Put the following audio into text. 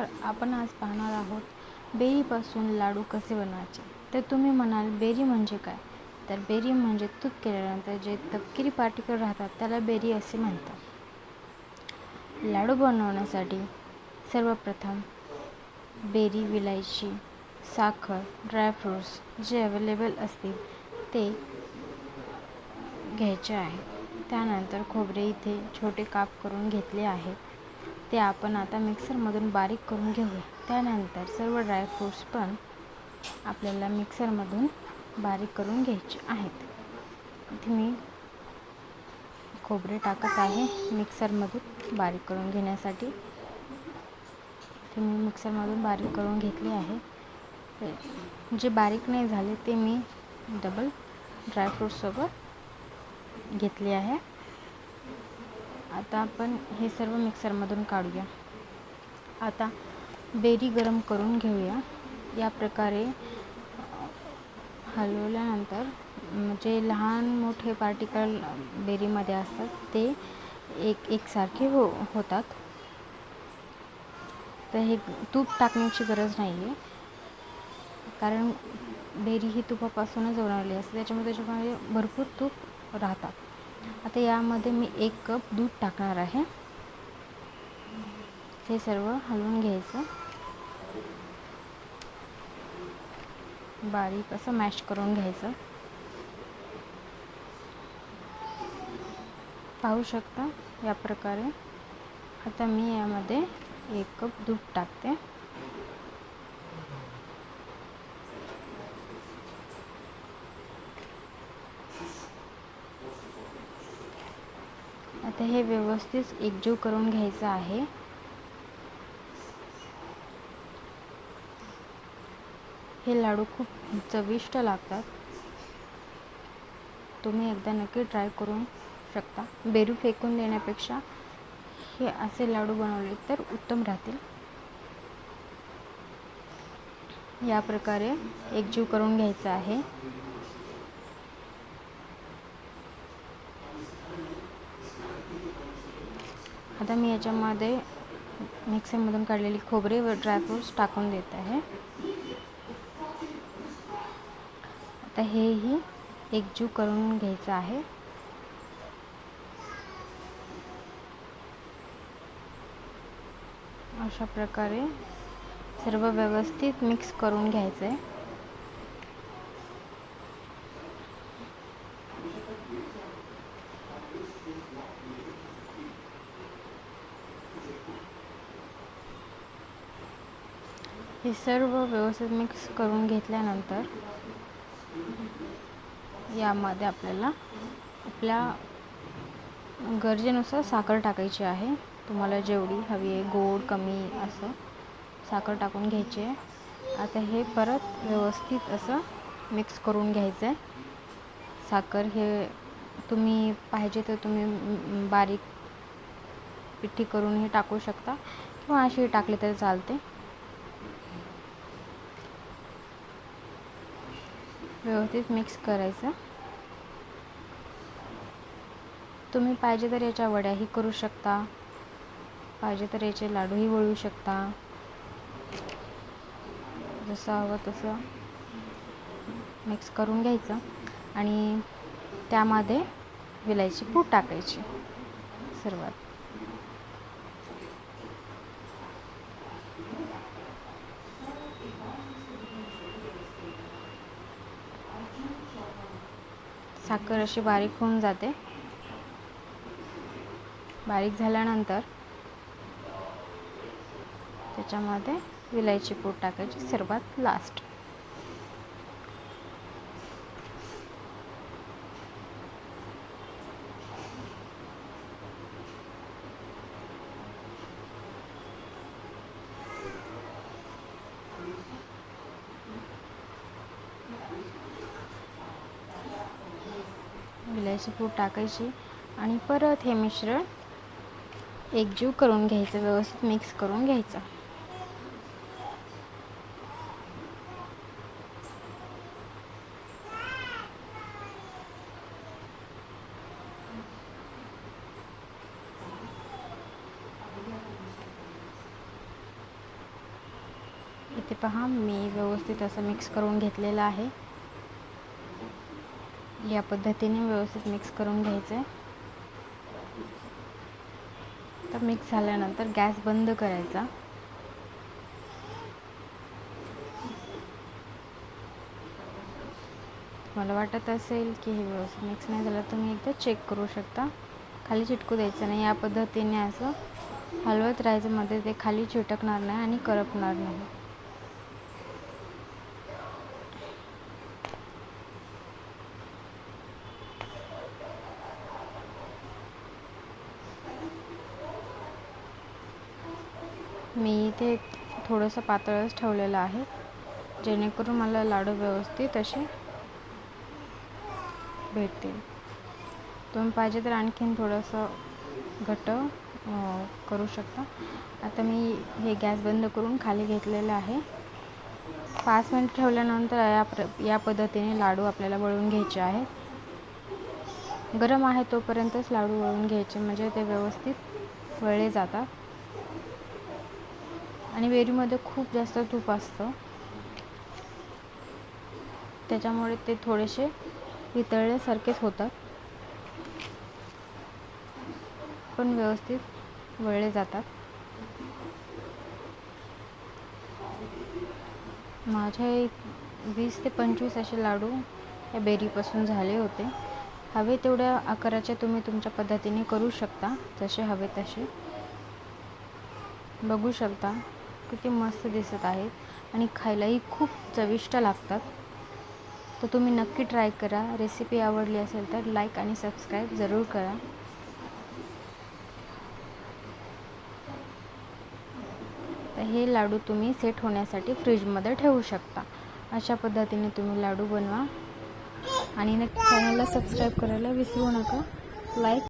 नमस्कार. आपण आज पाहणार आहोत बेरीपासून लाडू कसे बनवायचे. तर तुम्ही म्हणाल बेरी म्हणजे काय? तर बेरी म्हणजे तूप केल्यानंतर जे तपकिरी पार्टिकल राहतात त्याला बेरी असे म्हणतात. लाडू बनवण्यासाठी सर्वप्रथम बेरी, विलायची, साखर, ड्रायफ्रूट्स जे अवेलेबल असतील ते घ्यायचे आहे. त्यानंतर खोबरे इथे छोटे काप करून घेतले आहेत. ते आपण आता मिक्सरमधून बारीक करून घेऊया. त्यानंतर सर्व ड्रायफ्रूट्स पण आपल्याला मिक्सरमधून बारीक करून घ्यायचे आहेत. इथे मी खोबरे टाकत आहे मिक्सरमधून बारीक करून घेण्यासाठी. इथे मी मिक्सरमधून बारीक करून घेतले आहे. जे बारीक नाही झाले ते मी डबल ड्रायफ्रूट्ससोबत घेतले आहे. आता आपण हे सर्व मिक्सरमधून काढूया. आता बेरी गरम करून घेऊया. या प्रकारे हलवल्यानंतर जे लहान मोठे पार्टिकल बेरीमध्ये असतात ते एकसारखे होतात. तर हे तूप टाकण्याची गरज नाही आहे, कारण बेरी ही तुपापासूनच बनवलेली असते, त्याच्यामध्ये भरपूर तूप राहतात. आता यामध्ये मी 1 कप दूध टाकणार आहे. हे सर्व हलवून घ्यायचं, बारीक असं मॅश करून घ्यायचं. पाहू शकता या प्रकारे. आता मी यामध्ये 1 कप दूध टाकते. आता हे व्यवस्थित एकजीव करून घ्यायचं आहे. हे लाडू खूप चविष्ट लागतात. तुम्ही एकदा नक्की ट्राय करू शकता. बेरी फेकून देण्यापेक्षा हे असे लाडू बनवले तर उत्तम राहतील. या प्रकारे एकजीव करून घ्यायचा आहे. आता मी याच्यामध्ये मिक्सरमधून काढलेली खोबरे व ड्रायफ्रूट्स टाकून देत आहे. आता हेही एकजीव करून घ्यायचं आहे. अशा प्रकारे सर्व व्यवस्थित मिक्स करून घ्यायचं आहे. हे सर्व व्यवस्थित मिक्स करून घेतल्यानंतर यामध्ये आपल्याला आपल्या गरजेनुसार साखर टाकायची आहे. तुम्हाला जेवढी हवी आहे, गोड कमी असं साखर टाकून घ्यायची आहे. आता हे परत व्यवस्थित असं मिक्स करून घ्यायचं आहे. साखर हे तुम्ही पाहिजे तर तुम्ही बारीक पिठी करूनही टाकू शकता किंवा अशी टाकली तरी चालते. व्यवस्थित मिक्स करायचं. तुम्ही पाहिजे तर याच्या वड्याही करू शकता, पाहिजे तर याचे लाडूही वळू शकता. जसं हवं तसं मिक्स करून घ्यायचं आणि त्यामध्ये विलायची पूड टाकायची. सर्वात साखर अशी बारीक होऊन जाते. बारीक झाल्यानंतर त्याच्यामध्ये विलायची पूड टाकायची सर्वात लास्ट. विलायची पूड टाकायची आणि परत हे मिश्रण एकजीव करून घ्यायचं, व्यवस्थित मिक्स करून घ्यायचं. इथे पहा मी व्यवस्थित असं मिक्स करून घेतलेलं आहे. या पद्धतीने व्यवस्थित मिक्स करून घ्यायचं आहे. तर मिक्स झाल्यानंतर गॅस बंद करायचा. मला वाटत असेल की हे व्यवस्थित मिक्स नाही झालं, तुम्ही एकदा चेक करू शकता. खाली चिटकू द्यायचं नाही. या पद्धतीने असं हलवत राहायचं, मध्ये ते खाली चिटकणार नाही आणि करपणार नाही. मी इथे थोडंसं पातळच ठेवलेलं आहे, जेणेकरून मला लाडू व्यवस्थित असे भेटतील. तुम्ही पाहिजे तर आणखीन थोडंसं घट्ट करू शकता. आता मी हे गॅस बंद करून खाली घेतलेलं आहे. 5 मिनिट ठेवल्यानंतर या पद्धतीने लाडू आपल्याला वळून घ्यायचे आहेत. गरम आहे तोपर्यंतच लाडू वळून घ्यायचे, म्हणजे ते व्यवस्थित वळले जातात. आणि बेरीमध्ये खूप जास्त तूप असतं, त्याच्यामुळे ते थोडेसे वितळल्यासारखेच होतात, पण व्यवस्थित वळले जातात. माझे 20 ते 25 असे लाडू या बेरीपासून झाले होते. हवे तेवढ्या आकाराचे तुम्ही तुमच्या पद्धतीने करू शकता, जसे हवे तसे. बघू शकता किती मस्त दिसत आहेत आणि खायलाही खूप चविष्ट लागतात. तर तुम्ही नक्की ट्राय करा. रेसिपी आवडली असेल तर लाईक आणि सबस्क्राईब जरूर करा. तर हे लाडू तुम्ही सेट होण्यासाठी फ्रीजमध्ये ठेवू शकता. अशा पद्धतीने तुम्ही लाडू बनवा आणि चॅनलला सबस्क्राईब करायला विसरू नका. लाईक